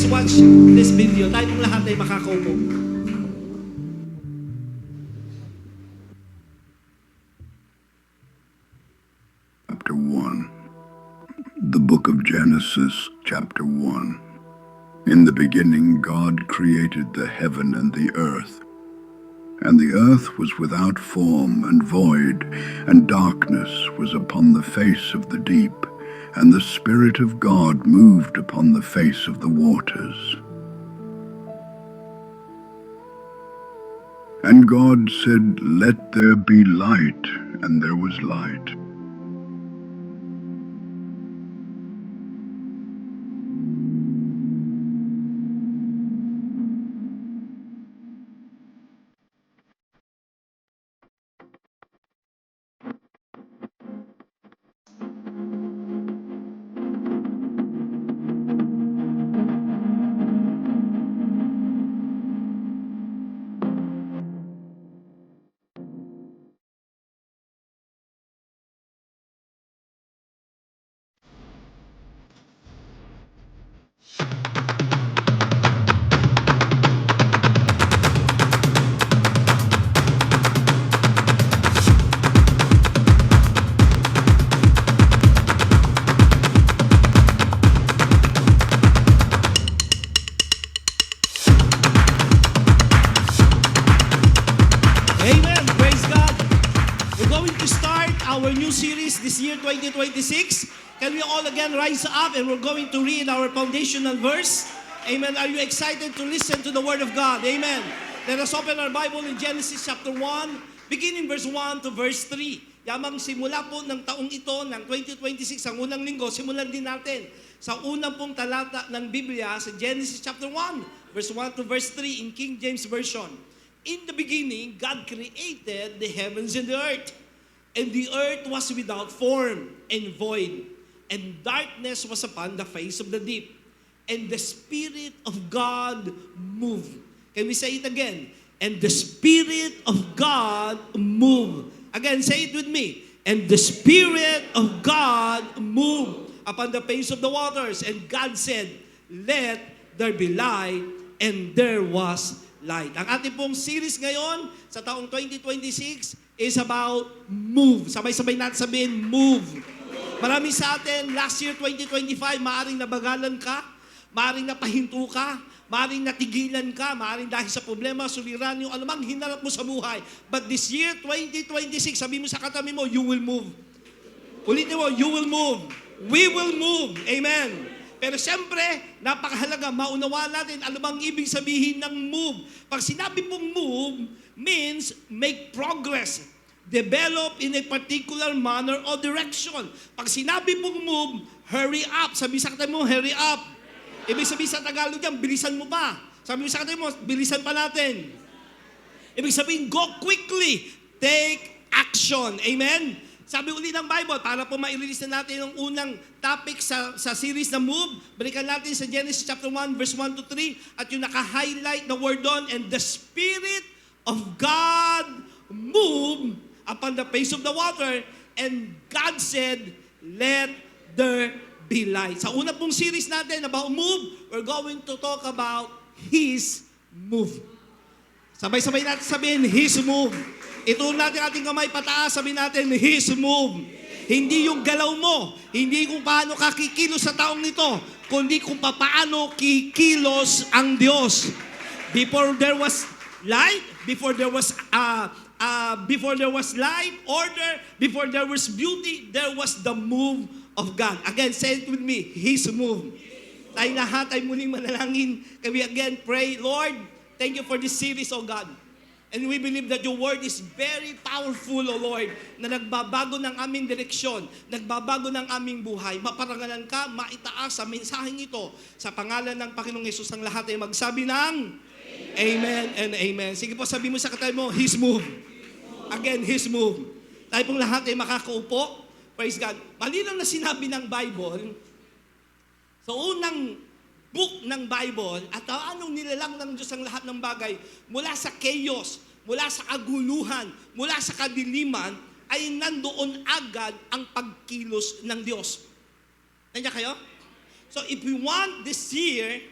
watch this video. Tayo pong lahat ay makakaupo. Chapter 1. The book of Genesis, chapter 1. In the beginning God created the heaven and the earth. And the earth was without form and void, and darkness was upon the face of the deep, and the Spirit of God moved upon the face of the waters. And God said, "Let there be light," and there was light. Amen. Praise God. We're going to start our new series this year, 2026. Can we all again rise up and we're going to read our foundational verse? Amen. Are you excited to listen to the Word of God? Amen. Let us open our Bible in Genesis chapter 1, beginning verse 1 to verse 3. Yamang simula po ng taong ito, ng 2026, ang unang linggo, simulan din natin sa unang pong talata ng Biblia sa Genesis chapter 1, verse 1 to verse 3 in King James Version. In the beginning, God created the heavens and the earth. And the earth was without form and void, and darkness was upon the face of the deep. And the Spirit of God moved. Can we say it again? And the Spirit of God moved. Again, say it with me. And the Spirit of God moved upon the face of the waters. And God said, "Let there be light," and there was light. Ang ating pong series ngayon sa taong 2026 is about move. Sabay-sabay natin sabihin, move. Marami sa atin, last year 2025, maaring nabagalan ka, maaring napahinto ka, maaring natigilan ka, maaring dahil sa problema, suliranin yung anumang hinarap mo sa buhay. But this year 2026, sabi mo sa katabi mo, you will move. Ulitin mo, you will move. We will move. Amen. Pero siyempre, napakahalaga, maunawa natin ano bang ibig sabihin ng move. Pag sinabi pong move, means make progress. Develop in a particular manner or direction. Pag sinabi pong move, hurry up. Sabi sa katabi mo, hurry up. Ibig sabihin sa Tagalog yan, bilisan mo pa. Sabi mo sa katabi mo, bilisan pa natin. Ibig sabihin, go quickly. Take action. Amen? Sabi uli ng Bible, para po ma-release na natin yung unang topic sa series na Move, balikan natin sa Genesis chapter 1, verse 1 to 3, at yung naka-highlight na word doon, and the Spirit of God moved upon the face of the water, and God said, "Let there be light." Sa una pong series natin about move, we're going to talk about His move. Sabay-sabay natin sabihin, His move. Ituon natin ating kamay pataas, sabihin natin, His move. Hindi yung galaw mo, hindi kung paano ka kikilos sa taong nito, kundi kung paano kikilos ang Diyos. Before there was light, before there was light, order, before there was beauty, there was the move of God. Again, say it with me, His move. Tayo lahat ay muling manalangin. Can we again pray, Lord, thank you for this series, O God. And we believe that your word is very powerful, O Lord, na nagbabago ng aming direksyon, nagbabago ng aming buhay. Maparangalan ka, maitaas sa mensaheng ito. Sa pangalan ng Panginoong Yesus, ang lahat ay magsabi ng Amen and Amen. Sige po, sabi mo sa katabi mo, His move. Again, His move. Tayo pong lahat ay makakaupo. Praise God. Malinaw na sinabi ng Bible, sa unang book ng Bible, at anong nilalang ng Diyos ang lahat ng bagay, mula sa chaos, mula sa kaguluhan, mula sa kadiliman, ay nandoon agad ang pagkilos ng Diyos. Nandiyan kayo? So if we want this year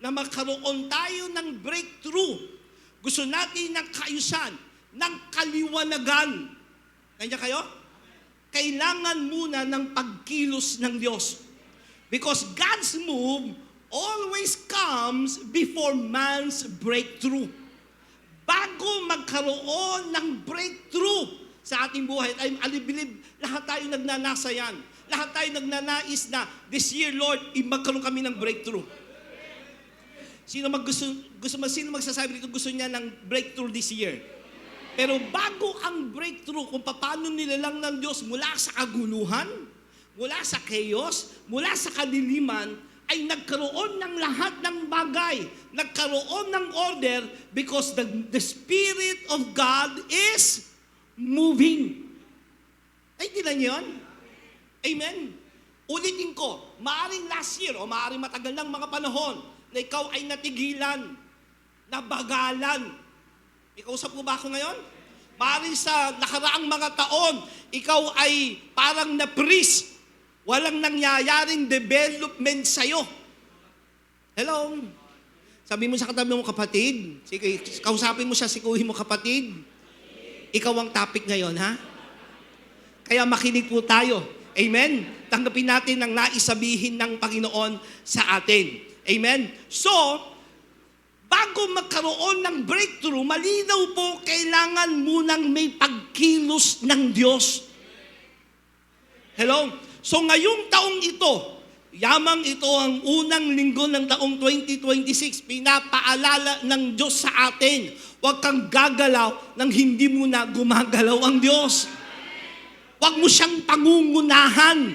na magkaroon tayo ng breakthrough. Gusto natin ng kaayusan, ng kaliwanagan. Kanya kayo? Kailangan muna ng pagkilos ng Diyos. Because God's move always comes before man's breakthrough. Bago magkaroon ng breakthrough sa ating buhay, I believe lahat tayo nagnanasa yan. Lahat tayo nagnanais na this year, Lord, magkaroon kami ng breakthrough. Sino magsasabi dito gusto niya ng breakthrough this year? Pero bago ang breakthrough, kung paano nilalang ng Diyos mula sa kaguluhan, mula sa chaos, mula sa kadiliman, ay nagkaroon ng lahat ng bagay. Nagkaroon ng order because the Spirit of God is moving. Ay, di lang yun? Amen. Ulitin ko, maaring last year o maaring matagal ng mga panahon na ikaw ay natigilan, nabagalan. Ikausap mo ba ako ngayon? Maaring sa nakaraang mga taon, ikaw ay parang na-freeze. Walang nangyayaring development sa'yo. Hello? Sabi mo sa katabi mo, kapatid. Sige, kausapin mo siya, sikuhin mo, kapatid. Ikaw ang topic ngayon, ha? Kaya makinig po tayo. Amen? Tanggapin natin ang naisabihin ng Panginoon sa atin. Amen? So, bago magkaroon ng breakthrough, malinaw po, kailangan munang may pagkilos ng Diyos. Hello? So, ngayong taong ito, yamang ito ang unang linggo ng taong 2026, pinapaalala ng Diyos sa atin, huwag kang gagalaw nang hindi mo na gumagalaw ang Diyos. Huwag mo siyang pangungunahan.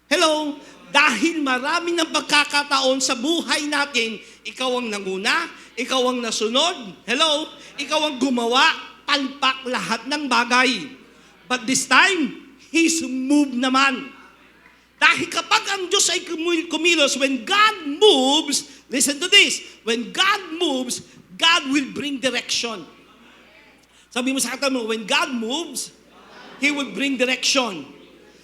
Hello? Dahil marami ng pagkakataon sa buhay natin, ikaw ang nanguna, ikaw ang nasunod, hello? Ikaw ang gumawa, palpak lahat ng bagay. But this time, His move naman. Dahil kapag ang Diyos ay kumilos, when God moves, listen to this, when God moves, God will bring direction. Sabi mo sa katabi mo, when God moves, He will bring direction.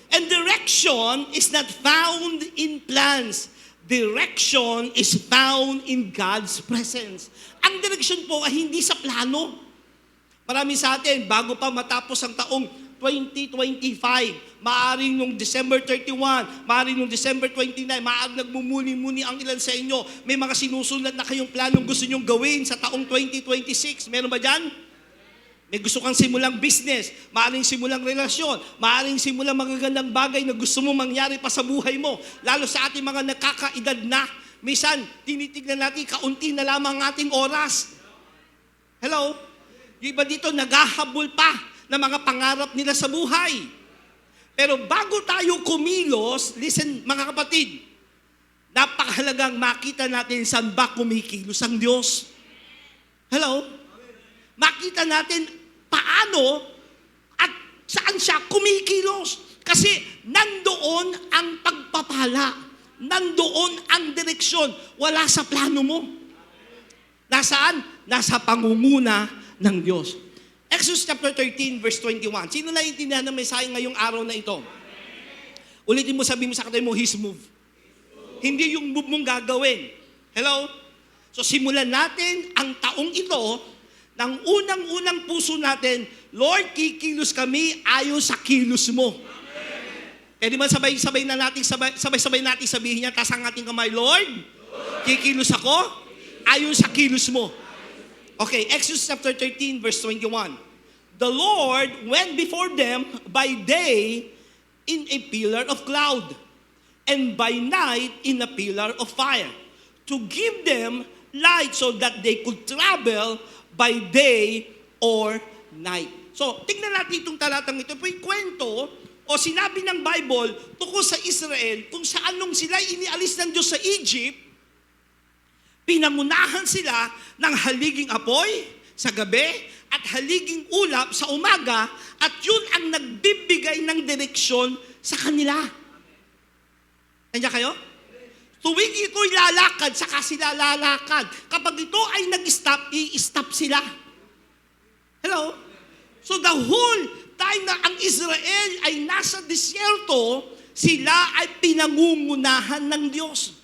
And direction is not found in plans. Direction is found in God's presence. Ang direction po ay hindi sa plano. Marami sa atin, bago pa matapos ang taong 2025, maaaring nung December 31, maaaring nung December 29, maaaring nagmumuni-muni ang ilan sa inyo. May mga sinusulat na kayong planong gusto nyong gawin sa taong 2026. Meron ba dyan? May gusto kang simulang business, maaaring simulang relasyon, maaaring simulang magagandang bagay na gusto mo mangyari pa sa buhay mo. Lalo sa ating mga nakakaedad na, minsan, tinitignan natin, kaunti na lamang ang ating oras. Hello? Yung iba dito, naghahabol pa ng mga pangarap nila sa buhay. Pero bago tayo kumilos, listen mga kapatid, napakahalagang makita natin saan ba kumikilos ang Diyos. Hello? Makita natin paano at saan siya kumikilos. Kasi nandoon ang pagpapala. Nandoon ang direksyon. Wala sa plano mo. Nasaan? Nasa pangunguna ng Diyos. Exodus chapter 13 verse 21. Sino naiintindihan ng mensahe ngayong araw na ito? Ulitin mo, sabi mo sa katabi mo, His move. Hindi yung move mong gagawin. Hello? So simulan natin ang taong ito ng unang-unang puso natin, Lord, kikilos kami ayon sa kilos mo. Pwede man sabay-sabay natin sabihin niya, taas ang ating kamay, Lord, kikilos ako ayon sa kilos mo. Okay, Exodus chapter 13, verse 21. The Lord went before them by day in a pillar of cloud, and by night in a pillar of fire, to give them light so that they could travel by day or night. So, tingnan natin itong talatang ito. Ito yung kwento o sinabi ng Bible tungkol sa Israel kung saan nung sila inialis ng Diyos sa Egypt, pinangunahan sila ng haliging apoy sa gabi at haliging ulap sa umaga at yun ang nagbibigay ng direksyon sa kanila. Nandiyan kayo? Tuwing ito'y lalakad, saka sila lalakad. Kapag ito ay nag-stop, i-stop sila. Hello? So the whole time na ang Israel ay nasa disyerto, sila ay pinangungunahan ng Diyos.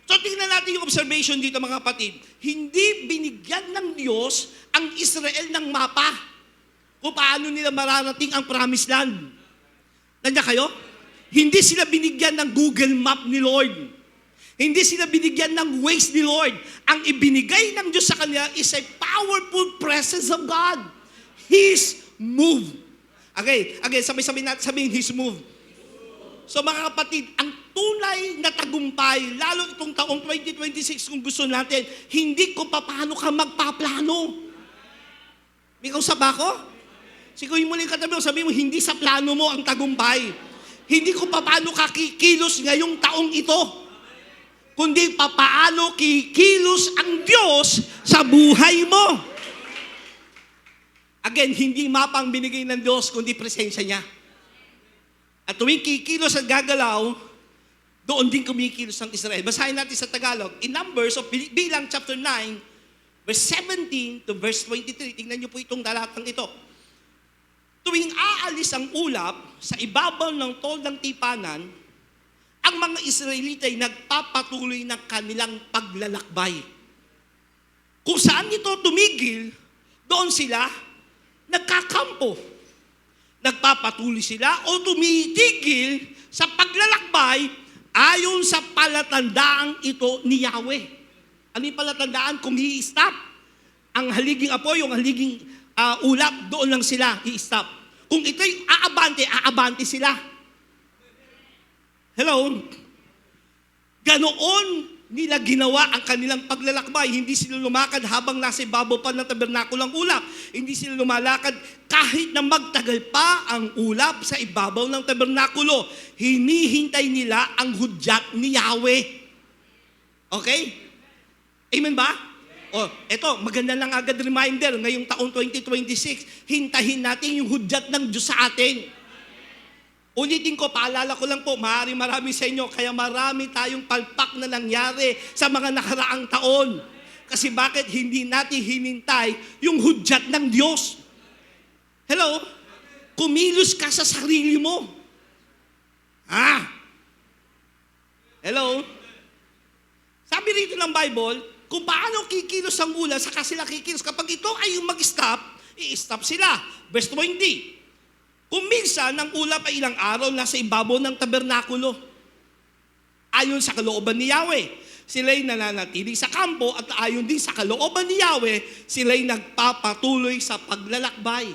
So tingnan natin yung observation dito mga kapatid. Hindi binigyan ng Diyos ang Israel ng mapa kung paano nila mararating ang promised land. Nandiyan kayo? Hindi sila binigyan ng Google Map ni Lord. Hindi sila binigyan ng Waze ni Lord. Ang ibinigay ng Diyos sa kanila is a powerful presence of God. His move. Okay, sabay-sabay natin sabihin His move. So mga kapatid, ang tunay na tagumpay, lalo itong taong 2026 kung gusto natin, hindi kung paano ka magpaplano. May kausap ba ako? Sigurin mo lang yung katabi mo, sabihin mo, hindi sa plano mo ang tagumpay. Hindi kung paano ka kikilos ngayong taong ito, kundi paano kikilos ang Diyos sa buhay mo. Again, hindi mapang binigay ng Diyos, kundi presensya niya. At tuwing kikilos at gagalaw, doon din kumikilos ang Israel. Basahin natin sa Tagalog. In Numbers of Bilang chapter 9, verse 17 to verse 23. Tingnan niyo po itong talatang ito. Tuwing aalis ang ulap sa ibabaw ng toldang tipanan, ang mga Israelita ay nagpapatuloy ng kanilang paglalakbay. Kung saan ito tumigil, doon sila nagkakampo. Nagpapatuloy sila o tumitigil sa paglalakbay ayon sa palatandaang ito ni Yahweh. Ano yung palatandaan? Kung i-stop ang haliging apoy, yung haliging ulap, doon lang sila i-stop. Kung ito'y aabante sila. Hello? Ganoon nila ginawa ang kanilang paglalakbay. Hindi sila lumakad habang nasa ibabaw pa ng tabernakulang ulap. Hindi sila lumalakad kahit na magtagal pa ang ulap sa ibabaw ng tabernakulo. Hinihintay nila ang hudyat ni Yahweh. Okay? Amen ba? O, eto, maganda lang agad reminder, ngayong taong 2026, hintahin natin yung hudyat ng Diyos sa atin. Ulitin ko, paalala ko lang po, marami sa inyo, kaya marami tayong palpak na nangyari sa mga nakaraang taon. Kasi bakit hindi natin hinintay yung hudyat ng Diyos? Hello? Kumilos ka sa sarili mo. Hello? Sabi rito ng Bible, kung paano kikilos ang ulap, saka sila kikilos. Kapag ito ay yung mag-stop, i-stop sila. Verse 20. Kung minsan, ang ulap ay ilang araw nasa ibabaw ng tabernakulo. Ayon sa kalooban ni Yahweh, sila'y nananatili sa kampo at ayon din sa kalooban ni Yahweh, sila'y nagpapatuloy sa paglalakbay.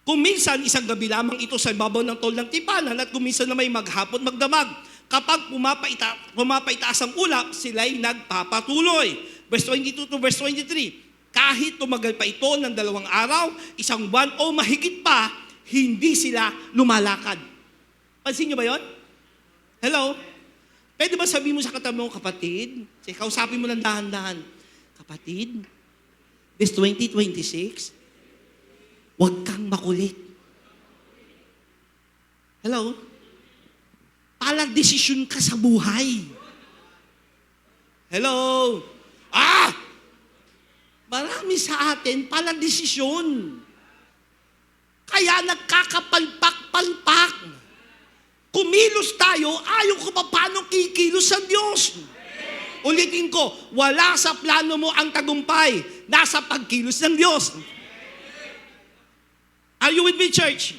Kung minsan, isang gabi lamang ito sa ibabaw ng tol ng tipanan at kung minsan na may maghapon magdamag. Kapag pumapaitaas ang ulap, sila'y nagpapatuloy. Verse 22 to verse 23. Kahit tumagal pa ito ng 2 araw, 1 buwan o mahigit pa, hindi sila lumalakad. Pansin niyo ba yon? Hello? Pwede ba sabihin mo sa katabi mo, kapatid? Kausapin mo ng dahan-dahan. Kapatid, this 2026, huwag kang makulit. Hello? Pala-desisyon ka sa buhay. Hello? Marami sa atin pala-desisyon. Kaya nagkakapalpak-palpak. Kumilos tayo, ayaw ko pa paano kikilos ang Diyos. Ulitin ko, wala sa plano mo ang tagumpay. Nasa pagkilos ng Diyos. Are you with me, church?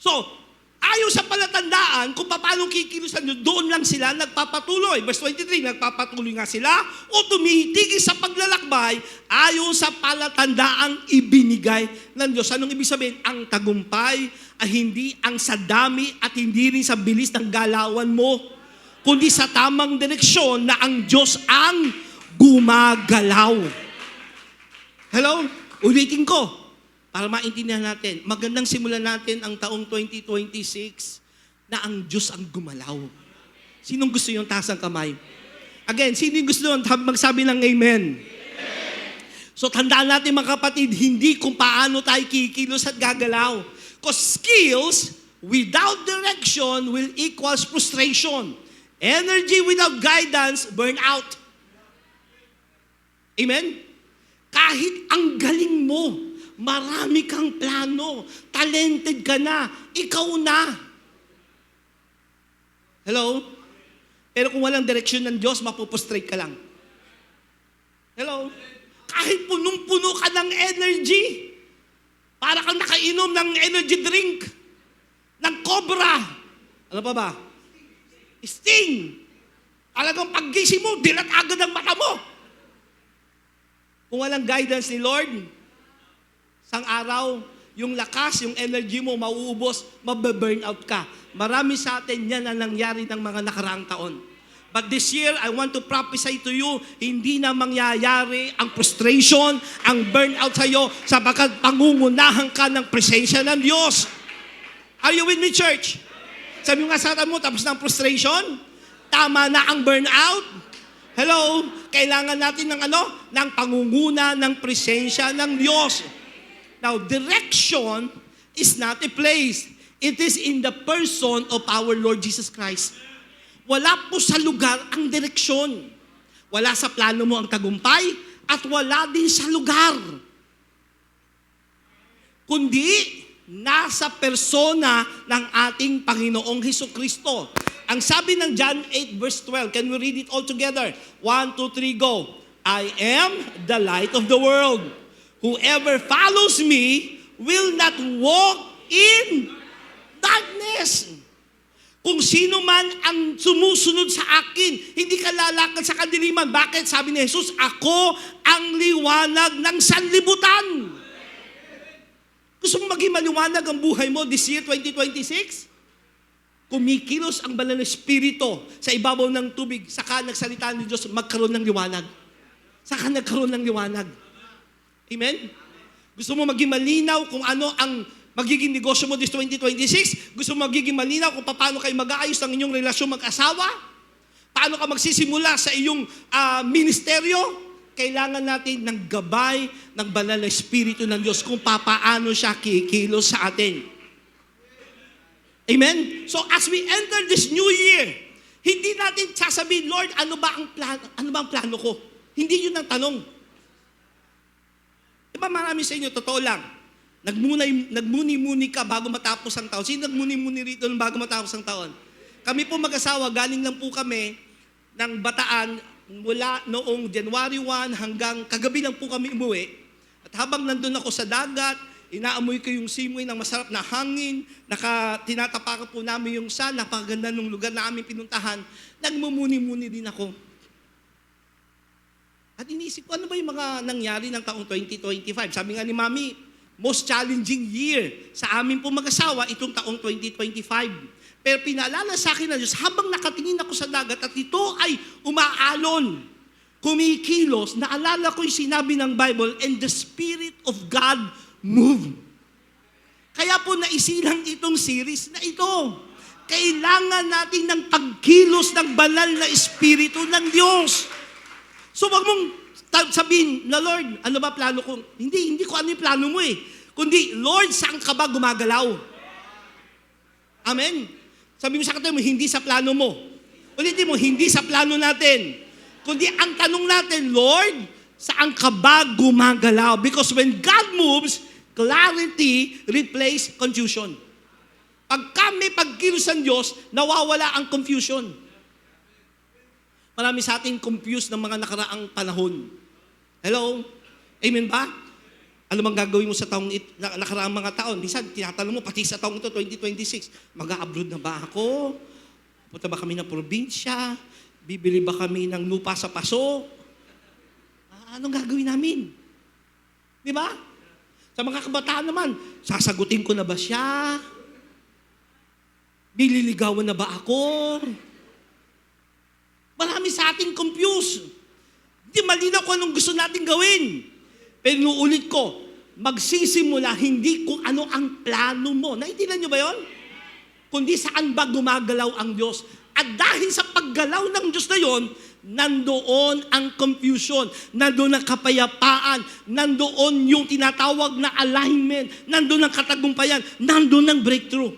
So, ayon sa palatandaan, kung paano kikilusan nyo, doon lang sila nagpapatuloy. Verse 23, nagpapatuloy nga sila o tumitigil sa paglalakbay ayon sa palatandaang ibinigay ng Diyos. Anong ibig sabihin? Ang tagumpay ay hindi ang sa dami at hindi rin sa bilis ng galawan mo, kundi sa tamang direksyon na ang Diyos ang gumagalaw. Hello? Ulitin ko. Para maintindihan natin, magandang simulan natin ang taong 2026 na ang Diyos ang gumalaw. Sinong gusto yung taas ang kamay? Again, sino yung gusto yung magsabi ng amen? So tandaan natin mga kapatid, hindi kung paano tayo kikilos at gagalaw. Because skills without direction will equals frustration. Energy without guidance, burnout. Amen? Kahit ang galing mo, marami kang plano, talented ka na, ikaw na. Hello? Pero kung walang direksyon ng Diyos, mapupustrate ka lang. Hello? Kahit punong-puno ka ng energy, para kang nakainom ng energy drink, ng Cobra. Ano pa ba? Sting. Talagang paggising mo, dilat agad ang mata mo. Kung walang guidance ni Lord, sang araw, yung lakas, yung energy mo, mauubos, mababurn out ka. Marami sa atin yan ang nangyari ng mga nakaraang taon. But this year, I want to prophesy to you, hindi na mangyayari ang frustration, ang burnout sa iyo, sapagkat pangungunahan ka ng presensya ng Diyos. Are you with me, church? Sabi mo nga sa mo, tapos ng frustration, tama na ang burnout. Hello? Kailangan natin ng ng pangunguna ng presensya ng Diyos. Now, direction is not a place. It is in the person of our Lord Jesus Christ. Wala po sa lugar ang direksyon. Wala sa plano mo ang tagumpay at wala din sa lugar. Kundi nasa persona ng ating Panginoong Hesukristo. Ang sabi ng John 8 verse 12, can we read it all together? 1, 2, 3, go. I am the light of the world. Whoever follows me will not walk in darkness. Kung sino man ang sumusunod sa akin, hindi ka lalakad sa kadiliman. Bakit? Sabi ni Jesus, ako ang liwanag ng sanlibutan. Gusto mo maging maliwanag ang buhay mo this year, 2026? Kumikilos ang banal na espiritu sa ibabaw ng tubig, saka nagsalita ni Diyos, magkaroon ng liwanag. Saka nagkaroon ng liwanag. Amen? Gusto mo maging malinaw kung ano ang magiging negosyo mo this 2026? Gusto mo magiging malinaw kung paano kayo mag-aayos ng inyong relasyon mag-asawa? Paano ka magsisimula sa iyong ministeryo? Kailangan natin ng gabay ng banal na espiritu ng Diyos kung paano siya kikilos sa atin. Amen? So as we enter this new year, hindi natin sasabihin, Lord, ano ba ang plano ko? Hindi yun ang tanong. Diba marami sa inyo, totoo lang, nagmuni-muni ka bago matapos ang taon. Sino nagmuni-muni rito bago matapos ang taon? Kami po mag-asawa, galing lang po kami ng Bataan mula noong January 1 hanggang kagabi lang po kami umuwi. At habang nandun ako sa dagat, inaamoy ko yung simoy ng masarap na hangin, tinatapakan po namin yung sun, napakaganda ng lugar na aming pinuntahan, nagmumuni-muni din ako. At iniisip ko, ano ba yung mga nangyari ng taong 2025? Sabi nga ni Mami, most challenging year sa amin po mag-asawa itong taong 2025. Pero pinaalala sa akin ng Diyos, habang nakatingin ako sa dagat at ito ay umaalon, kumikilos, naalala ko yung sinabi ng Bible, and the Spirit of God moved. Kaya po naisilang itong series na ito. Kailangan natin ng pagkilos ng banal na Espiritu ng Diyos. So wag mong sabihin na, Lord, ano ba plano ko? Hindi ko ano yung plano mo eh. Kundi, Lord, saan ka ba gumagalaw? Amen? Sabi mo sa katabi mo, hindi sa plano mo. Ulitin mo, hindi sa plano natin. Kundi ang tanong natin, Lord, saan ka ba gumagalaw? Because when God moves, clarity replaces confusion. Pagka may pagkilos ng Diyos, nawawala ang confusion. Marami sa atin confused ng mga nakaraang panahon. Hello? Amen ba? Ano bang gagawin mo sa taong nakaraang mga taon? Minsan, tinatanong mo, pati sa taong ito, 2026, mag-a-abroad na ba ako? Punta ba kami ng probinsya? Bibili ba kami ng lupa sa paso? Anong gagawin namin? Di ba? Sa mga kabataan naman, sasagutin ko na ba siya? Bililigawan na ba ako? Marami sa atin confused. Hindi malinaw kung anong gusto natin gawin. Pero inuulit ko, magsisimula hindi kung ano ang plano mo. Naintindihan niyo ba yon? Kundi saan ba gumagalaw ang Diyos. At dahil sa paggalaw ng Diyos na yon, nandoon ang confusion, nandoon ang kapayapaan, nandoon yung tinatawag na alignment, nandoon ang katagumpayan, nandoon ang breakthrough.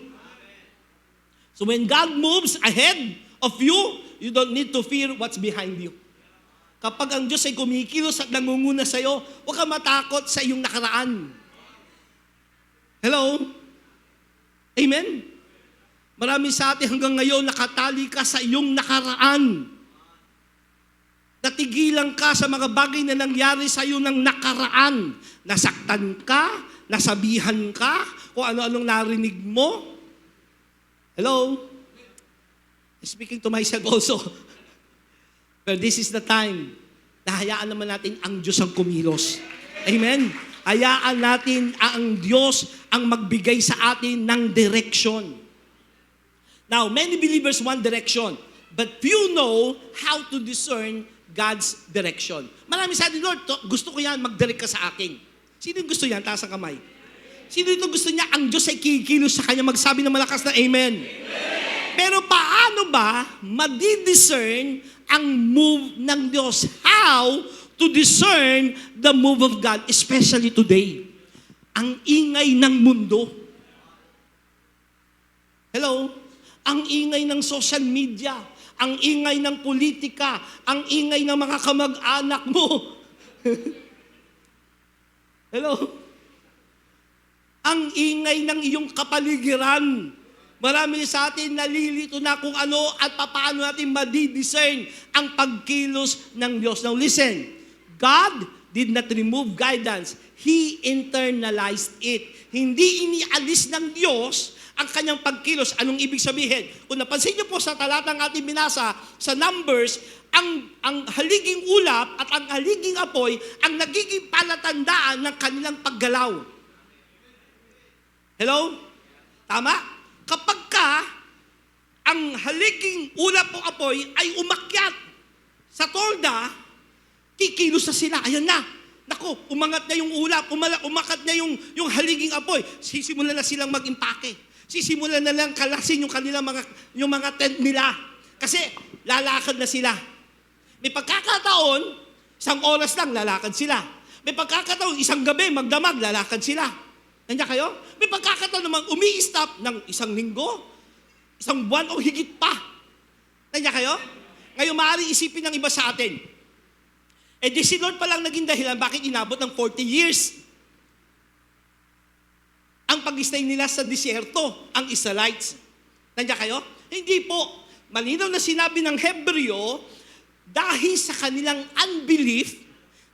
So when God moves ahead of you, you don't need to fear what's behind you. Kapag ang Diyos ay kumikilos at nangunguna sa iyo, huwag ka matakot sa iyong nakaraan. Hello? Amen? Marami sa atin hanggang ngayon nakatali ka sa iyong nakaraan. Natigilan ka sa mga bagay na nangyari sa iyo ng nakaraan. Nasaktan ka, nasabihan ka, kung ano-anong narinig mo. Hello? Speaking to myself also. But this is the time na hayaan naman natin ang Diyos ang kumilos. Amen? Hayaan natin ang Diyos ang magbigay sa atin ng direction. Now, many believers want direction, but few know how to discern God's direction. Marami sa atin, Lord, gusto ko yan, mag-direct ka sa akin. Sino yung gusto yan? Taas ang kamay. Sino ito gusto niya? Ang Diyos ay kikilos sa kanya, magsabi ng malakas na Amen. Pero paano ba madidiscern ang move ng Diyos? How to discern the move of God, especially today? Ang ingay ng mundo. Hello? Ang ingay ng social media, ang ingay ng politika, ang ingay ng mga kamag-anak mo. Hello? Ang ingay ng iyong kapaligiran. Marami sa atin nalilito na kung ano at paano natin madidiscern ang pagkilos ng Diyos. Now listen, God did not remove guidance. He internalized it. Hindi inialis ng Diyos ang kanyang pagkilos. Anong ibig sabihin? Kung napansin niyo po sa talatang ating binasa sa Numbers, ang haliging ulap at ang haliging apoy ang nagiging palatandaan ng kanilang paggalaw. Hello? Tama? Kapag ang haliging ulap o apoy ay umakyat sa tolda, kikilos na sila. Ayan na. Naku, umangat na yung ulap, umakat na yung haliging apoy. Sisimulan na silang mag-impake. Sisimulan na lang kalasin yung kanilang mga tent nila. Kasi lalakad na sila. May pagkakataon, isang oras lang lalakad sila. May pagkakataon, isang gabi magdamag, lalakad sila. Nandiyan kayo? May pagkakataon naman, umi-stop ng isang linggo, isang buwan o higit pa. Nandiyan kayo? Ngayon, maaaring isipin ng iba sa atin, di si Lord palang naging dahilan bakit inabot ng 40 years ang pag-stay nila sa disyerto, ang Israelites. Nandiyan kayo? Hindi po. Malinaw na sinabi ng Hebreo, dahil sa kanilang unbelief,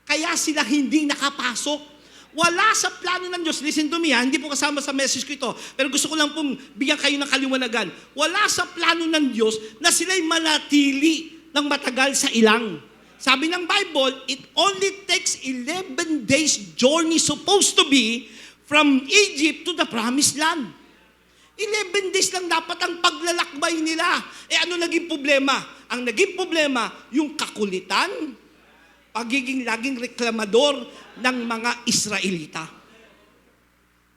kaya sila hindi nakapasok. Wala sa plano ng Diyos. Listen to me, hindi po kasama sa message ko ito. Pero gusto ko lang pong bigyan kayo ng kaliwanagan. Wala sa plano ng Diyos na sila'y manatili ng matagal sa ilang. Sabi ng Bible, it only takes 11 days journey supposed to be from Egypt to the promised land. 11 days lang dapat ang paglalakbay nila. Ano naging problema? Ang naging problema, yung kakulitan, pagiging laging reklamador ng mga Israelita.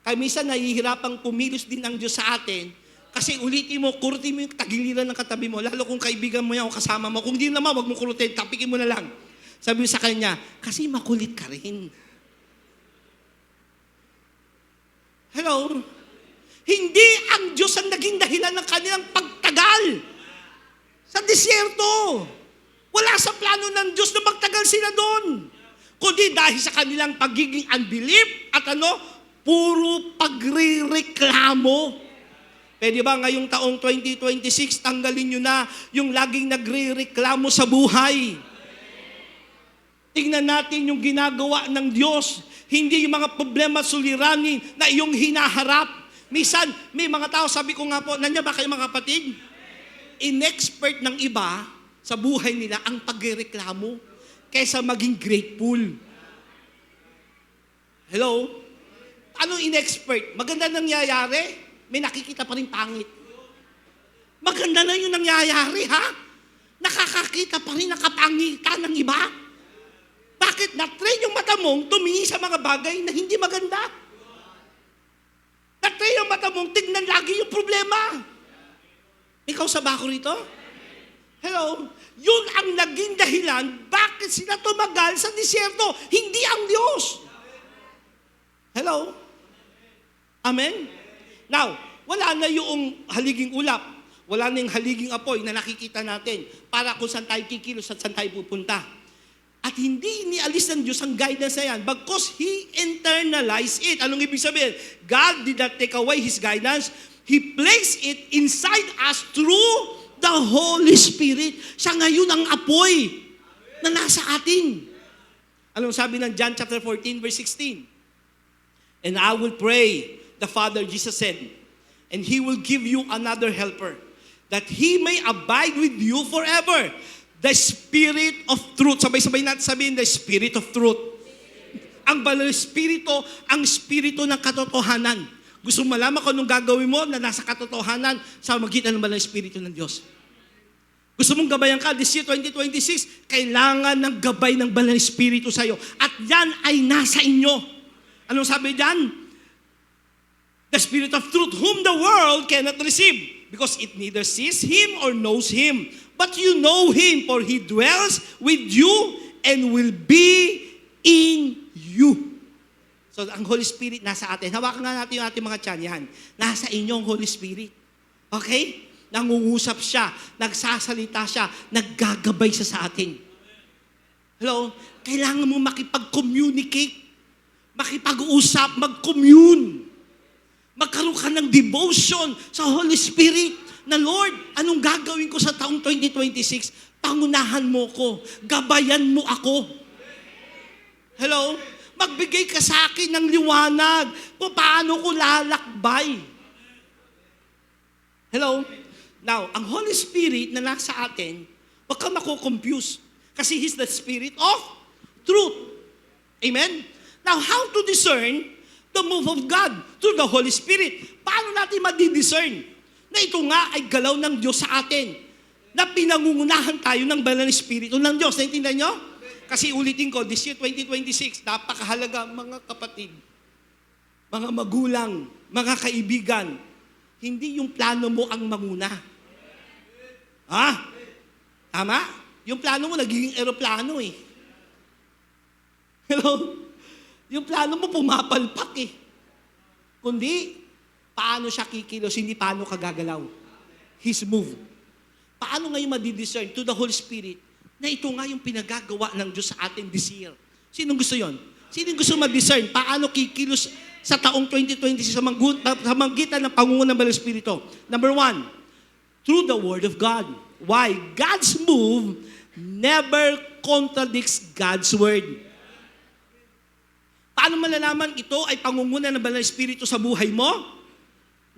Kaya minsan nahihirapang pumilos din ang Diyos sa atin kasi ulitin mo, kurutin mo yung tagiliran ng katabi mo, lalo kung kaibigan mo yan o kasama mo. Kung di naman, wag mo kurutin, tapikin mo na lang. Sabi mo sa kanya, kasi makulit ka rin. Hello? Hindi ang Diyos ang naging dahilan ng kanilang pagtagal sa disyerto. Wala sa plano ng Diyos na magtagal sila doon. Kundi dahil sa kanilang pagiging unbelief at puro pagre-reklamo. Pwede ba ngayong taong 2026, tanggalin nyo na yung laging nagre-reklamo sa buhay? Tingnan natin yung ginagawa ng Diyos. Hindi yung mga problema suliranin na iyong hinaharap. Minsan, may mga tao, sabi ko nga po, nandiyan ba kayo mga kapatid? Inexpert ng iba sa buhay nila ang pagreklamo kaysa maging grateful. Hello? Anong inexpert? Maganda nangyayari, may nakikita pa rin pangit. Maganda na yung nangyayari, ha? Nakakakita pa rin ng kapangitan ng iba. Bakit? Na-train yung mata mong tumingin sa mga bagay na hindi maganda. Na-train yung mata mong tignan lagi yung problema. Ikaw sa bako rito? Hello? Yun ang naging dahilan bakit sila tumagal sa disyerto. Hindi ang Diyos. Hello? Amen? Now, wala na yung haliging ulap. Wala na yung haliging apoy na nakikita natin para kung saan tayo kikilos at saan tayo pupunta. At hindi inialis ng Diyos ang guidance na yan because He internalized it. Anong ibig sabihin? God did not take away His guidance, He placed it inside us through the Holy Spirit. Siya ngayon ang apoy na nasa atin. Anong sabi ng John chapter 14, verse 16? And I will pray, the Father, Jesus said, and He will give you another helper, that He may abide with you forever. The Spirit of truth. Sabay-sabay natin sabihin, the Spirit of truth. Ang Banal na Espiritu, ang Espiritu ng katotohanan. Gusto mo malaman kung anong gagawin mo na nasa katotohanan sa magitan ng Banal na Espiritu ng Diyos. Gusto mong gabayan ka, this year 2026, kailangan ng gabay ng Banal na Espiritu sa iyo. At yan ay nasa inyo. Anong sabi dyan? The Spirit of truth, whom the world cannot receive, because it neither sees Him or knows Him. But you know Him, for He dwells with you and will be in you. So, ang Holy Spirit nasa atin. Hawakan nga natin yung ating mga tiyan. Yan. Nasa inyo ang Holy Spirit. Okay? Nangungusap siya, nagsasalita siya, naggagabay siya sa atin. Hello? Kailangan mo makipag-communicate, makipag-usap, mag-commune. Magkaroon ka ng devotion sa Holy Spirit na, Lord, anong gagawin ko sa taong 2026? Pangunahan mo ko. Gabayan mo ako. Hello? Magbigay ka sa akin ng liwanag kung paano ko lalakbay. Hello? Now, ang Holy Spirit na nasa atin, huwag ka mako-confuse. Kasi He's the Spirit of truth. Amen? Now, how to discern the move of God through the Holy Spirit? Paano natin madi-discern na ito nga ay galaw ng Diyos sa atin? Na pinangungunahan tayo ng Banal na Espiritu ng Diyos. Naintindihan nyo? Kasi ulitin ko, this year 2026, napakahalaga mga kapatid, mga magulang, mga kaibigan, hindi yung plano mo ang manguna. Ha? Tama? Yung plano mo, nagiging eroplano eh. Hello? Yung plano mo, pumapalpak eh. Kundi, paano siya kikilos, hindi paano ka gagalaw. His move. Paano ngayon madidiscern to the Holy Spirit na ito nga yung pinagagawa ng Diyos sa atin this year? Sinong gusto yon? Sinong gusto ma-discern? Paano kikilos sa taong 2020 sa magitan ng pangunguna ng Banal na Espiritu? Number 1, through the Word of God. Why? God's move never contradicts God's Word. Paano malalaman ito ay pangunguna ng Banal na Espiritu sa buhay mo?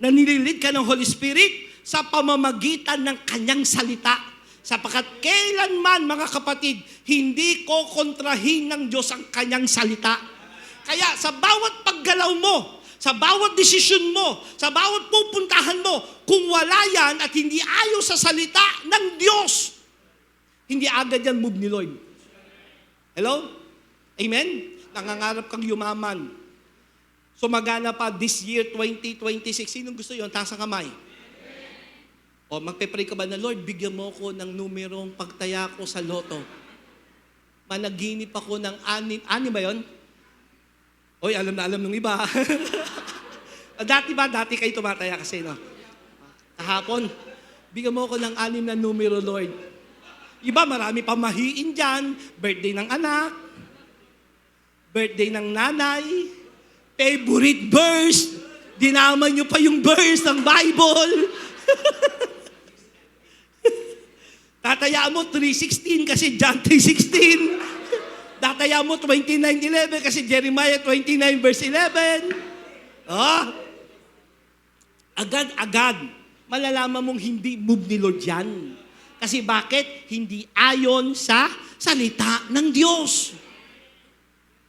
Na nililid ka ng Holy Spirit sa pamamagitan ng Kanyang salita. Sapagkat kailanman, mga kapatid, hindi ko kontrahin ng Diyos ang Kanyang salita. Kaya sa bawat paggalaw mo, sa bawat desisyon mo, sa bawat pupuntahan mo, kung wala yan at hindi ayon sa salita ng Diyos, hindi agad yan move ni Lord. Hello? Amen? Nangangarap kang yumaman. Sumagana pa this year, 2026. Sinong gusto yun? Taas ang kamay. O magpe-pray ka ba na, Lord, bigyan mo ko ng numerong pagtaya ko sa loto. Managinip ako ng anim ba yun? Oy, alam na alam nung iba. Dati kayo tumataya kasi, no? Kahapon, bigyan mo ko ng 6 na numero, Lord. Iba, marami pa mahiin dyan. Birthday ng anak, birthday ng nanay, favorite verse, dinaman nyo pa yung verse ng Bible. Tataya mo 3:16 kasi John 3:16. Tataya mo 29:11 kasi Jeremiah 29 verse 11. Agad-agad, malalaman mong hindi move ni Lord yan. Kasi bakit? Hindi ayon sa salita ng Diyos.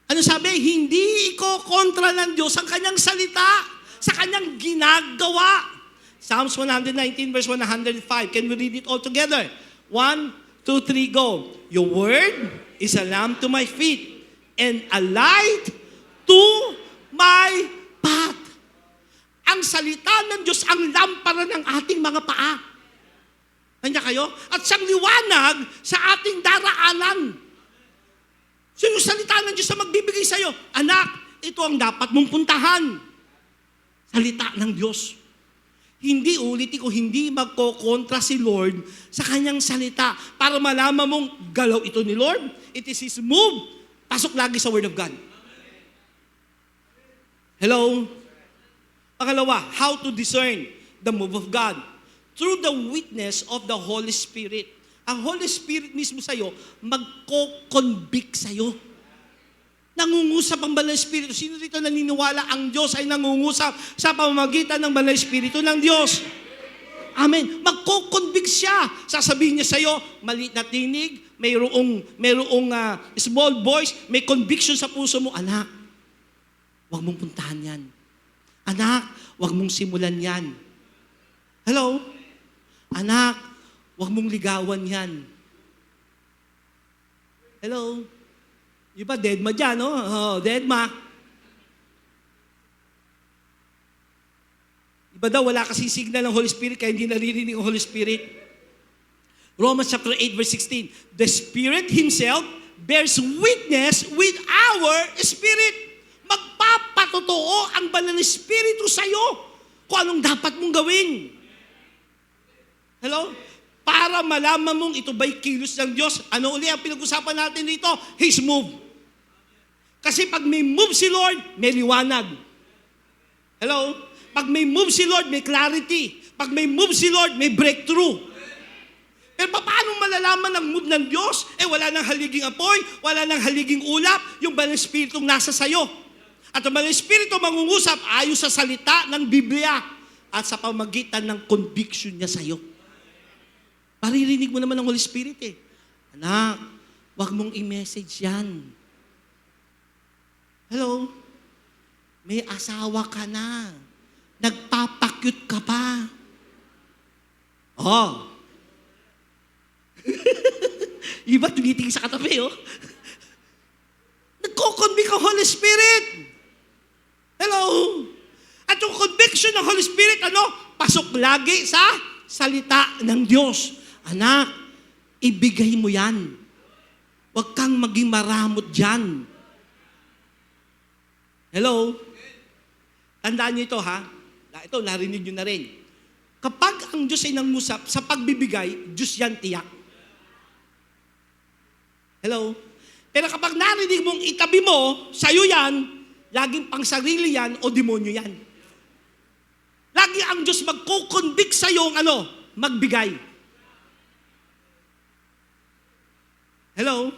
Ano sabi? Hindi iko-kontra ng Diyos ang Kanyang salita sa Kanyang ginagawa. Psalms 119 verse 105. Can we read it all together? 1, 2, 3, go. Your word is a lamp to my feet and a light to my path. Ang salita ng Diyos ang lampara ng ating mga paa. Kanya kayo? At siyang liwanag sa ating daraanan. So yung salita ng Diyos na magbibigay sa iyo, anak, ito ang dapat mong puntahan. Salita ng Diyos. Hindi, ulitin ko, hindi magkokontra si Lord sa Kanyang salita para malaman mong galaw ito ni Lord. It is His move. Pasok lagi sa Word of God. Hello? Pangalawa, how to discern the move of God. Through the witness of the Holy Spirit. Ang Holy Spirit mismo sa'yo, magko-convict sa'yo. Nangungusap ang Banal na Espiritu. Sino dito naniniwala ang Diyos ay nangungusap sa pamamagitan ng Banal na Espiritu ng Diyos? Amen. Magko-convict siya. Sasabihin niya sa'yo, maliit na tinig, mayroong small voice, may conviction sa puso mo, anak, huwag mong puntahan yan. Anak, huwag mong simulan yan. Hello? Anak, huwag mong ligawan yan. Hello? Di ba, deadma dyan, no? Oh, deadma. Iba daw, wala kasing signal ng Holy Spirit, kaya hindi naririnig ang Holy Spirit. Romans chapter 8, verse 16. The Spirit Himself bears witness with our spirit. Magpapatotoo ang Banal na Espiritu sa'yo kung anong dapat mong gawin. Hello? Para malaman mong ito ba'y kilos ng Diyos. Ano uli ang pinag-usapan natin dito? His move. Kasi pag may move si Lord, may liwanag. Hello? Pag may move si Lord, may clarity. Pag may move si Lord, may breakthrough. Pero paano malalaman ang move ng Diyos? Wala nang haliging apoy, wala nang haliging ulap, yung Banal na Espiritong nasa sayo. At ang Banal na Espiritu mangungusap ayon sa salita ng Biblia at sa pamagitan ng conviction niya sayo. Maririnig mo naman ang Holy Spirit eh. Anak, wag mong i-message yan. Hello? May asawa ka na. Nagpapakyut ka pa. Oh. Iba tumitingin sa katabi, oh. Nagko-convict ang Holy Spirit. Hello? At yung conviction ng Holy Spirit, pasok lagi sa salita ng Diyos. Anak, ibigay mo yan. Huwag kang maging maramot dyan. Hello? Tandaan niyo ito, ha? Ito, narinig niyo na rin. Kapag ang Diyos ay nangusap, sa pagbibigay, Diyos yan tiyak. Hello? Pero kapag narinig mong itabi mo, sa'yo yan, laging pang sarili yan o demonyo yan. Lagi ang Diyos magko-convict sa'yo magbigay. Hello?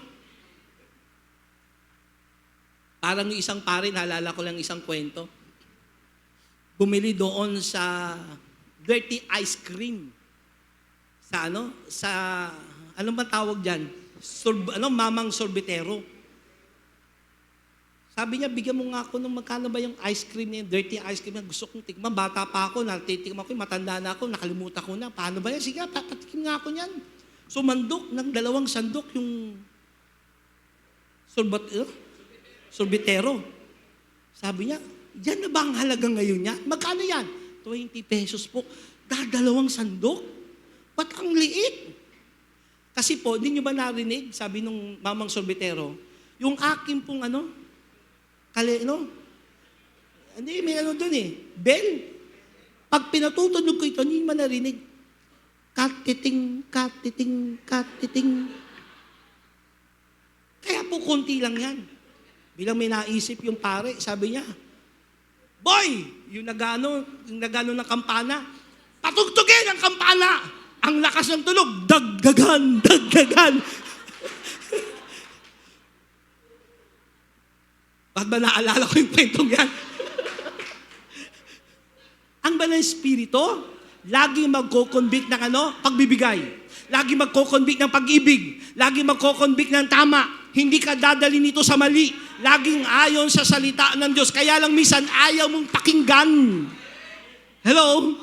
Parang yung isang pare, naalala ko lang isang kwento. Bumili doon sa dirty ice cream. Sa ano ba tawag dyan? Mamang sorbetero. Sabi niya, bigyan mo nga ako ng magkano ba yung ice cream niya, dirty ice cream niya. Gusto kong tikman. Bata pa ako, natitikman ko, matanda na ako, nakalimutan ko na. Paano ba yan? Sige, patikim nga ako niyan. Sumandok ng 2 sandok yung sorbetero. Sabi niya, yan na ba ang halaga ngayon niya? Magkano yan? 20 pesos po. 2 sandok? Ba't ang liit? Kasi po, hindi nyo ba narinig, sabi nung mamang sorbetero, yung akin pong hindi, may doon eh, bell. Pag pinatutunog ko ito, hindi man narinig. Katiting, katiting, katiting. Kaya po, konti lang yan. Bilang may naisip yung pare, sabi niya, boy, yung nagano ng kampana, patugtugin ang kampana. Ang lakas ng tunog, dagdagan, dagdagan. Bakit ba naalala ko yung kwentong yan? Ang Banal na Espiritu, lagi magko-convict ng pagbibigay. Lagi magko-convict ng pag-ibig. Lagi magko-convict ng tama. Hindi ka dadalhin nito sa mali. Laging ayon sa salita ng Diyos. Kaya lang minsan ayaw mong pakinggan. Hello?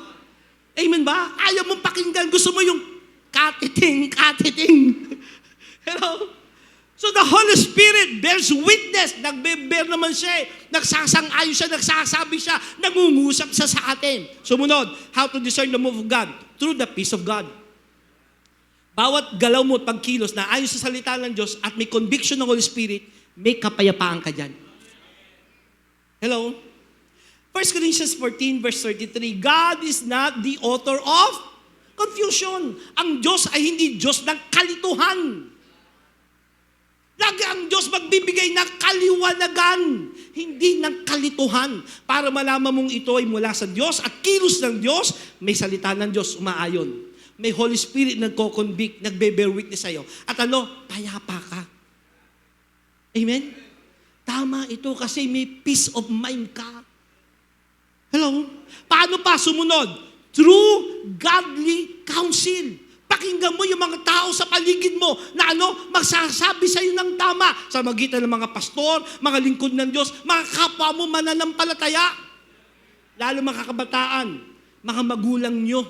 Amen ba? Ayaw mong pakinggan. Gusto mo yung katiting, katiting. Hello? So the Holy Spirit bears witness. Nagbe-bear naman siya. Nagsasang-ayon siya, nagsasabi siya, nangungusap siya sa atin. Sumunod, how to discern the move of God? Through the peace of God. Bawat galaw mo at pagkilos na ayon sa salita ng Diyos at may conviction ng Holy Spirit, may kapayapaan ka dyan. Hello? 1 Corinthians 14 verse 33, God is not the author of confusion. Ang Diyos ay hindi Diyos ng kalituhan. Lagi ang Diyos magbibigay ng kaliwanagan, hindi ng kalituhan. Para malaman mong ito ay mula sa Diyos at kilos ng Diyos, may salita ng Diyos umaayon. May Holy Spirit nagko-convict, nagbe-bear witness sa'yo. At payapa ka. Amen? Tama ito kasi may peace of mind ka. Hello? Paano pa sumunod? Through godly counsel. Pakinggan mo yung mga tao sa paligid mo na magsasabi sa iyo ng tama sa magitan ng mga pastor, mga lingkod ng Diyos, mga kapwa mo mananampalataya. Lalo mga kabataan, mga magulang nyo,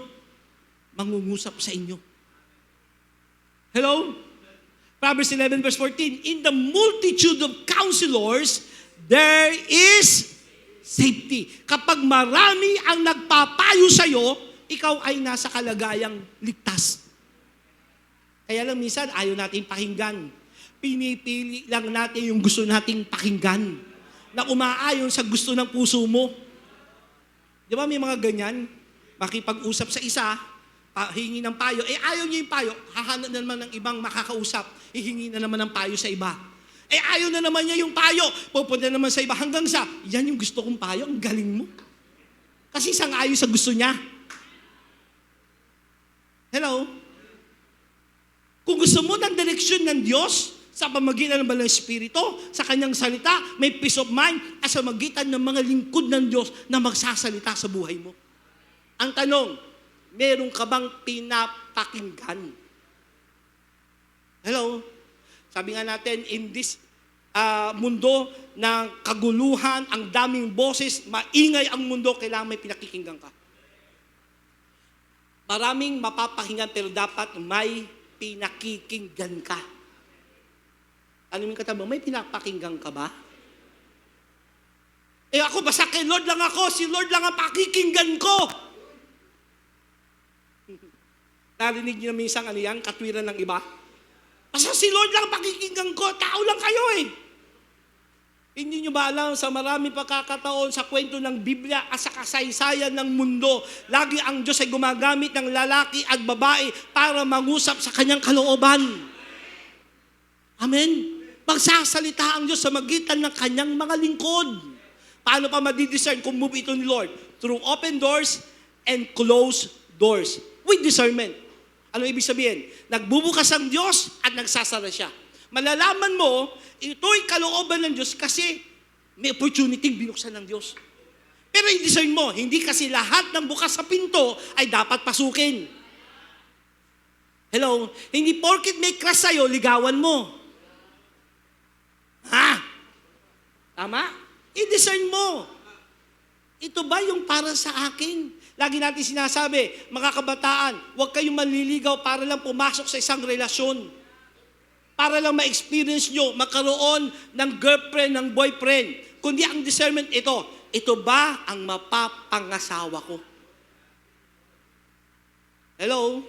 mangungusap sa inyo. Hello? Proverbs 11 verse 14, in the multitude of counselors, there is safety. Kapag marami ang nagpapayo sa iyo, ikaw ay nasa kalagayang ligtas. Kaya lang minsan, ayaw natin pakinggan. Pinipili lang natin yung gusto nating pakinggan na umaayon sa gusto ng puso mo. Di ba may mga ganyan? Makipag-usap sa isa, hingi ng payo. Ayaw niya yung payo, hahanap na naman ng ibang makakausap. Hihingi na naman ng payo sa iba. Ayaw na naman niya yung payo, pupunta naman sa iba hanggang sa, yan yung gusto kong payo, ang galing mo. Kasi isang ayon sa gusto niya. Hello? Kung gusto mo ng direksyon ng Diyos sa pamagitan ng Banal na Espiritu, sa Kanyang salita, may peace of mind at sa magitan ng mga lingkod ng Diyos na magsasalita sa buhay mo. Ang tanong, meron ka bang pinapakinggan? Hello? Sabi nga natin, in this mundo ng kaguluhan, ang daming boses, maingay ang mundo, kailangan may pinakikinggan ka. Maraming mapapakinggan pero dapat may pinakikinggan ka. Ano yung katama? May pinapakinggan ka ba? Ako, basta kay Lord lang ako. Si Lord lang ang pakikinggan ko. Narinig niyo na minsan yan? Katwiran ng iba? Basta si Lord lang ang pakikinggan ko. Tao lang kayo Hindi nyo ba alam sa marami pagkakataon sa kwento ng Biblia at sa kasaysayan ng mundo, lagi ang Diyos ay gumagamit ng lalaki at babae para mangusap sa kanyang kalooban. Amen? Magsasalita ang Diyos sa magitan ng kanyang mga lingkod. Paano pa madidiscern kung move ito ni Lord? Through open doors and closed doors. With discernment. Ano ibig sabihin? Nagbubukas ang Diyos at nagsasara siya. Malalaman mo, ito'y kalooban ng Diyos kasi may opportunity binuksan ng Diyos. Pero i-discern mo, hindi kasi lahat ng bukas sa pinto ay dapat pasukin. Hello? Hindi porket may crush sa'yo, ligawan mo. Tama? I-discern mo. Ito ba yung para sa akin? Lagi natin sinasabi, mga kabataan, huwag kayong manliligaw para lang pumasok sa isang relasyon. Para lang ma-experience nyo, magkaroon ng girlfriend, ng boyfriend. Kundi ang discernment ito ba ang mapapangasawa ko? Hello?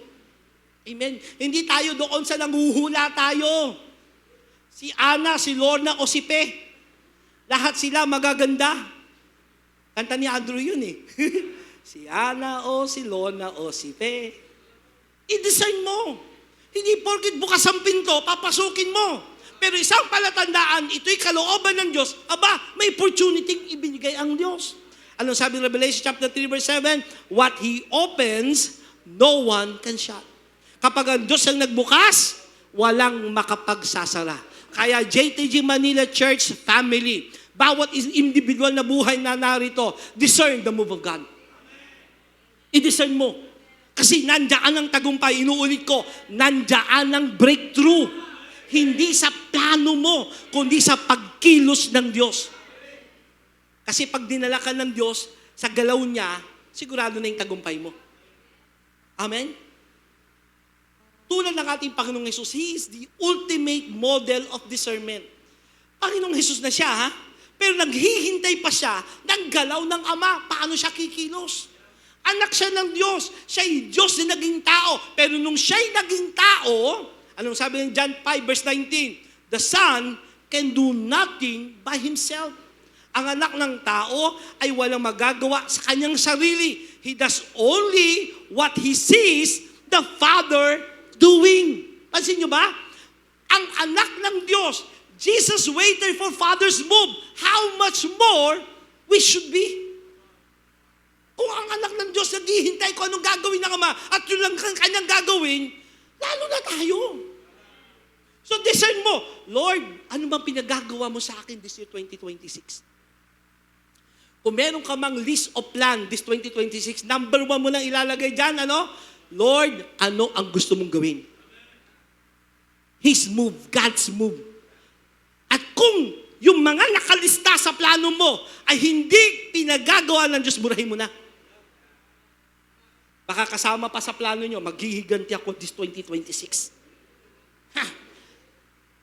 Amen? Hindi tayo doon sa nanguhula tayo. Si Ana, si Lorna o si Pe. Lahat sila magaganda. Kanta ni Andrew yun Si Ana o si Lorna o si Pe. I-design mo. Hindi porkit bukas ang pinto, papasukin mo. Pero isang palatandaan, ito'y kalooban ng Diyos. May opportunity ibinigay ang Diyos. Ano sabi ng Revelation chapter 3 verse 7? What He opens, no one can shut. Kapag ang Diyos ang nagbukas, walang makapagsasara. Kaya JTG Manila Church family, bawat individual na buhay na narito, discern the move of God. I-discern mo. Kasi nandyan ang tagumpay, inuulit ko, nandyan ang breakthrough. Hindi sa plano mo, kundi sa pagkilos ng Diyos. Kasi pag dinala ka ng Diyos, sa galaw niya, sigurado na yung tagumpay mo. Amen? Tulad ng ating Panginoong Hesus, He is the ultimate model of discernment. Panginoong Hesus na siya, pero naghihintay pa siya ng galaw ng Ama. Paano siya kikilos? Anak siya ng Diyos. Siya'y Diyos na naging tao. Pero nung siya'y naging tao, anong sabi ng John 5 verse 19? The Son can do nothing by Himself. Ang anak ng tao ay walang magagawa sa kanyang sarili. He does only what He sees the Father doing. Pansin nyo ba? ang anak ng Diyos, Jesus waited for Father's move. How much more we should be? Kung ang anak ng Diyos naghihintay kung anong gagawin ng Ama at yun lang kanyang gagawin, lalo na tayo. So discern mo, Lord, ano bang pinagagawa mo sa akin this year 2026? Kung meron ka mang list of plan this 2026, number 1 mo lang ilalagay dyan, ano? Lord, ano ang gusto mong gawin? His move, God's move. At kung yung mga nakalista sa plano mo ay hindi pinagagawa ng Diyos, burahin mo na. Baka kasama pa sa plano nyo, maghihiganti ako this 2026.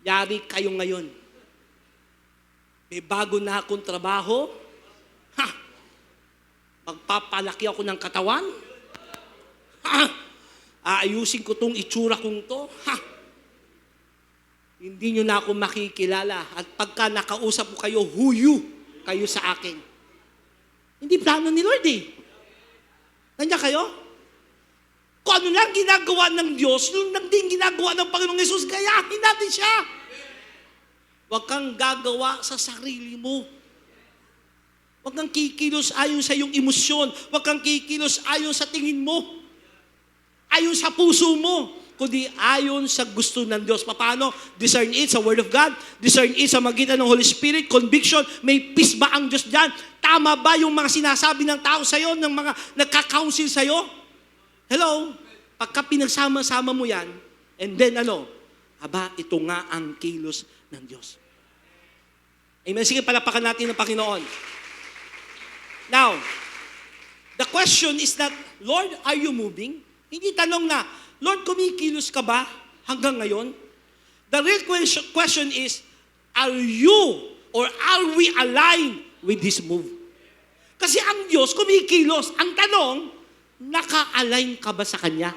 Yari kayo ngayon. May bago na akong trabaho. Magpapalaki ako ng katawan. Aayusin ko tong itsura kong to. Hindi nyo na ako makikilala. At pagka nakausap ko kayo, huyu kayo sa akin. Hindi plano ni Lord eh. Nandiyan kayo? Kung ano lang ginagawa ng Diyos, yun lang din ginagawa ng Panginoong Yesus, gayahin natin siya. Huwag kang gagawa sa sarili mo. Huwag kang kikilos ayon sa iyong emosyon. Huwag kang kikilos ayon sa tingin mo. Ayon sa puso mo. Kundi ayon sa gusto ng Diyos. Paano? Discern it sa Word of God. Discern it sa magitan ng Holy Spirit. Conviction. May peace ba ang Diyos dyan? Tama ba yung mga sinasabi ng tao sa'yo, ng mga nagka-counsel sa'yo? Hello? Pagka pinagsama-sama mo yan, and then ito nga ang kilos ng Diyos. Amen. Sige, palapakan natin ng Panginoon. Now, the question is that, Lord, are you moving? Hindi tanong na, Lord, kumikilos ka ba hanggang ngayon? The real question is, are you or are we aligned with this move? Kasi ang Diyos kumikilos. Ang tanong, naka-align ka ba sa Kanya?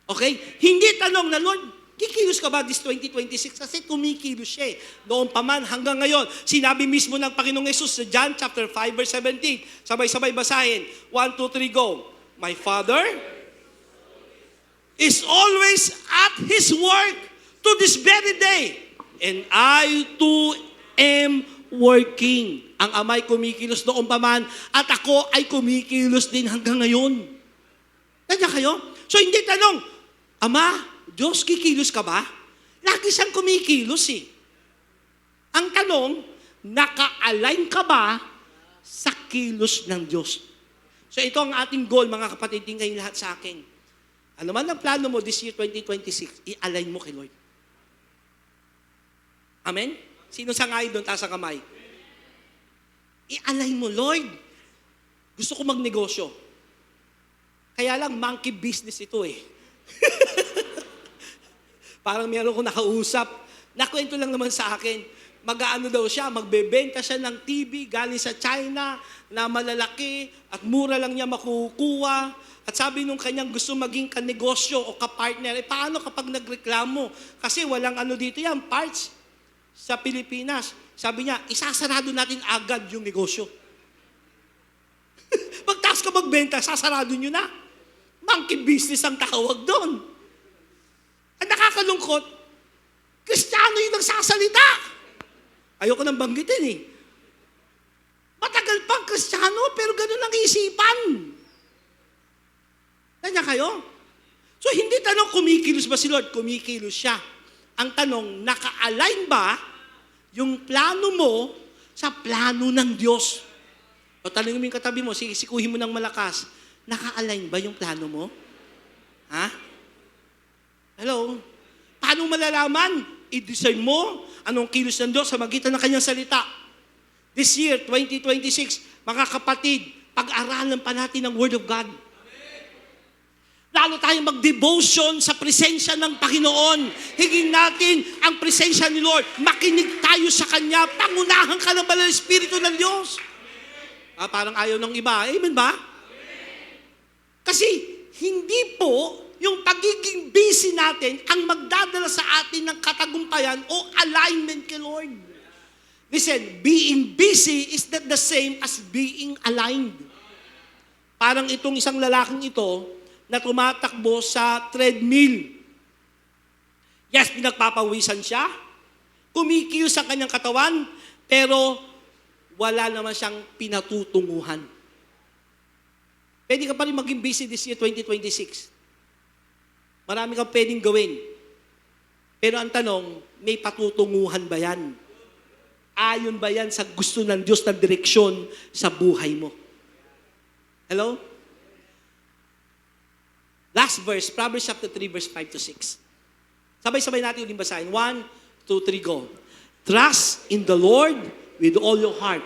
Okay? Hindi tanong na, Lord, kikilos ka ba this 2026? Kasi kumikilos siya eh. Noon pa man hanggang ngayon. Sinabi mismo ng Panginoong Yesus sa John chapter 5 verse 17. Sabay-sabay basahin. 1, 2, 3, go. My Father is always at His work to this very day. And I too am working. Ang Ama'y kumikilos noon pa man at ako ay kumikilos din hanggang ngayon. Nandiyan kayo? So hindi tanong, Ama, Diyos, kikilos ka ba? Lagi siyang kumikilos eh. Ang tanong, naka-align ka ba sa kilos ng Diyos? So ito ang ating goal, mga kapatid, din kayo lahat sa akin. Ano man ang plano mo this year 2026, i-align mo kay Lord. Amen? Sino sa ngayon doon, taas ang kamay? I-align mo, Lord. Gusto ko magnegosyo. Kaya lang, monkey business ito eh. Parang meron ko nakausap. Nakwento lang naman sa akin. Mag-aano daw siya, magbebenta siya ng TV galing sa China na malalaki at mura lang niya makukuha. At sabi nung kanyang gusto maging kanegosyo o kapartner, paano kapag nagreklamo? Kasi walang dito yan, parts sa Pilipinas. Sabi niya, isasarado natin agad yung negosyo. Pagtas ka magbenta, sasarado nyo na. Monkey business ang tawag doon. Ang nakakalungkot, Kristiyano yung nagsasalita. Ayoko nang banggitin eh. Matagal pang Kristiyano, pero ganun ang isipan. Kanya kayo? So hindi tanong kumikilos ba si Lord? Kumikilos siya. Ang tanong, naka-align ba yung plano mo sa plano ng Diyos? O tanongin mo yung katabi mo, sikuhin mo ng malakas, naka-align ba yung plano mo? Ha? Hello? Paano malalaman? I-discern mo anong kilos ng Diyos sa magitan ng kanyang salita. This year, 2026, mga kapatid, pag-aralan pa natin ang Word of God. Lalo tayong mag-devotion sa presensya ng Panginoon. Hingin natin ang presensya ni Lord. Makinig tayo sa Kanya. Pangunahan ka ng Banal na Espiritu ng Diyos. Parang ayaw ng iba. Amen ba? Kasi hindi po yung pagiging busy natin ang magdadala sa atin ng katagumpayan o alignment kay Lord. Listen, being busy is not the same as being aligned. Parang itong isang lalaking ito na tumatakbo sa treadmill. Yes, pinagpapawisan siya. Kumikilos ang kanyang katawan, pero wala naman siyang pinatutunguhan. Pwede ka pa rin maging busy this year, 2026. Marami kang pwedeng gawin. Pero ang tanong, may patutunguhan ba yan? Ayon ba yan sa gusto ng Diyos na direksyon sa buhay mo? Hello? Last verse, Proverbs chapter 3, verse 5 to 6. Sabay-sabay natin ulit basahin. 1, 2, 3, go. Trust in the Lord with all your heart,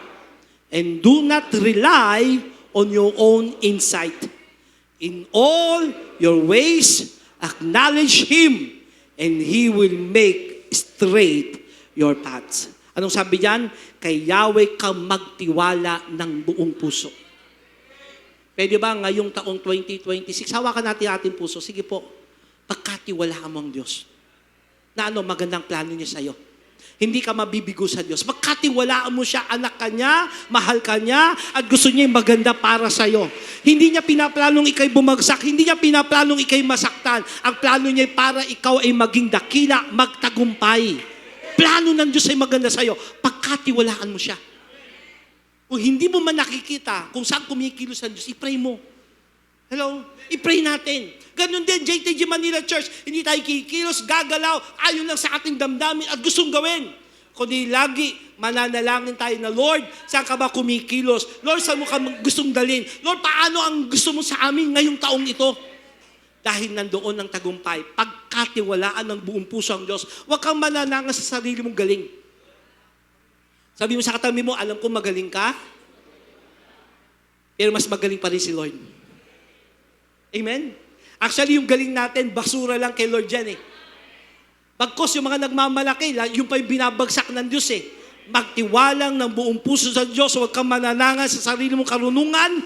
and do not rely on your own insight. In all your ways, acknowledge Him, and He will make straight your paths. Anong sabi diyan? Kay Yahweh ka magtiwala ng buong puso. Pwede ba ngayong taong 2026, hawakan natin ating puso. Sige po, pagkatiwalaan mo ang Diyos. Na magandang plano niya sa'yo. Hindi ka mabibigo sa Diyos. Magkatiwalaan mo siya, anak ka niya, mahal ka niya, at gusto niya yung maganda para sa'yo. Hindi niya pinaplanong ikay bumagsak, hindi niya pinaplanong ikay masaktan. Ang plano niya para ikaw ay maging dakila, magtagumpay. Plano ng Diyos ay maganda sa'yo. Pagkatiwalaan mo siya. Kung hindi mo man nakikita kung saan kumikilos ang Diyos, i-pray mo. Hello? I-pray natin. Ganun din, JTG Manila Church, hindi tayo kikilos, gagalaw, ayon lang sa ating damdamin at gustong gawin. Kundi lagi, mananalangin tayo na, Lord, saan ka ba kumikilos? Lord, saan mo ka gustong dalhin? Lord, paano ang gusto mo sa amin ngayong taong ito? Dahil nandoon ang tagumpay, pagkatiwalaan ng buong puso ang Diyos, huwag kang mananangan sa sarili mong galing. Sabi mo sa katabi mo, alam ko magaling ka, pero mas magaling pa rin si Lord. Amen? Actually, yung galing natin, basura lang kay Lord yan eh. Pagkos yung mga nagmamalaki, yung pa yung binabagsak ng Diyos eh. Magtiwalang ng buong puso sa Diyos, huwag kang mananangan sa sarili mong karunungan.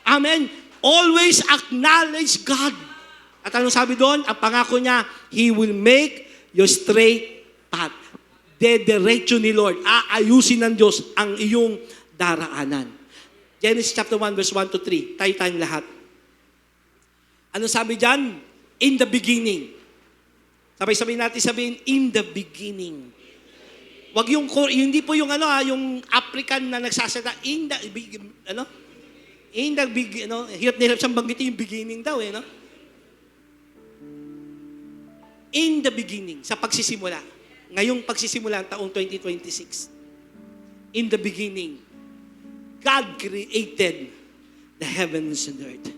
Amen? Always acknowledge God. At anong sabi doon? Ang pangako niya, He will make your straight path. Dediretso ni Lord. Aayusin ng Diyos ang iyong daraanan. Genesis chapter 1, verse 1 to 3. Tayo-tayong lahat. Ano sabi dyan? In the beginning. Sabay-sabay natin sabihin, in the beginning. Wag yung, hindi po yung yung African na nagsasalita, in the beginning, hirap na hirap siyang banggitin yung beginning daw no? In the beginning, sa pagsisimula. Ngayong pagsisimula ng taong 2026. In the beginning, God created the heavens and earth.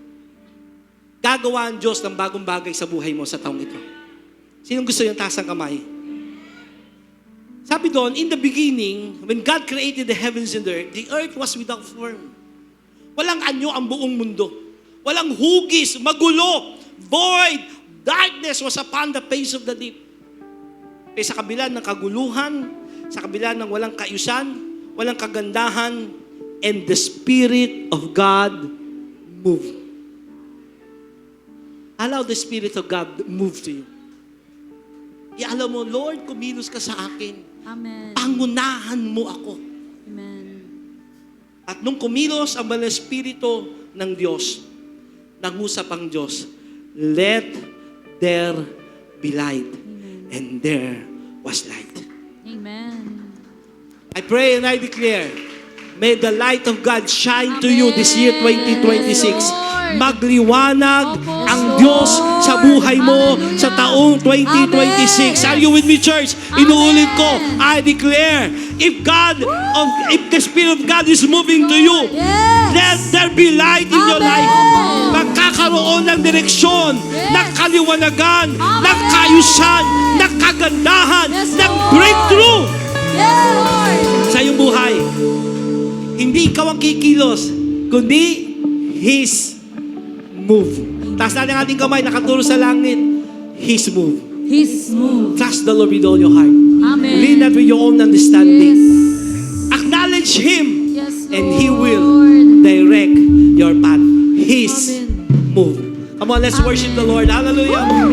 Gagawa ang Diyos ng bagong bagay sa buhay mo sa taong ito. Sinong gusto yung taas ang kamay? Sabi doon, in the beginning, when God created the heavens and the earth was without form. Walang anyo ang buong mundo. Walang hugis, magulo, void, darkness was upon the face of the deep. Kaya sa kabila ng kaguluhan, sa kabila ng walang kaayusan, walang kagandahan, and the Spirit of God moved. Allow the Spirit of God move to you. Ialam mo, Lord, kumilos ka sa akin. Amen. Pangunahan mo ako. Amen. At nung kumilos ang banal na Espiritu ng Diyos, nangusap ang Diyos, let there be light. Amen. And there was light. Amen. I pray and I declare, may the light of God shine to you this year 2026. Lord. Magliwanag Opo, ang Lord. Diyos sa buhay mo Hallelujah. sa taong 2026. Are you with me, church? Inuulit ko, I declare, if the Spirit of God is moving to you, Yes. let there be light in your Amen. life. Magkakaroon ng direksyon, Yes. ng kaliwanagan, Amen. ng kaayusan, ng kagandahan, Yes, ng Lord. breakthrough Yes, Lord. sa iyong buhay. Hindi ikaw ang kikilos, kundi His move. Taas natin ang ating kamay, nakaturo sa langit. His move. His move. Trust the Lord with all your heart. Amen. Lean not with your own understanding. Yes. Acknowledge Him, Yes, and He Lord. will direct your path. His Amen. move. Come on, let's worship the Lord. Hallelujah.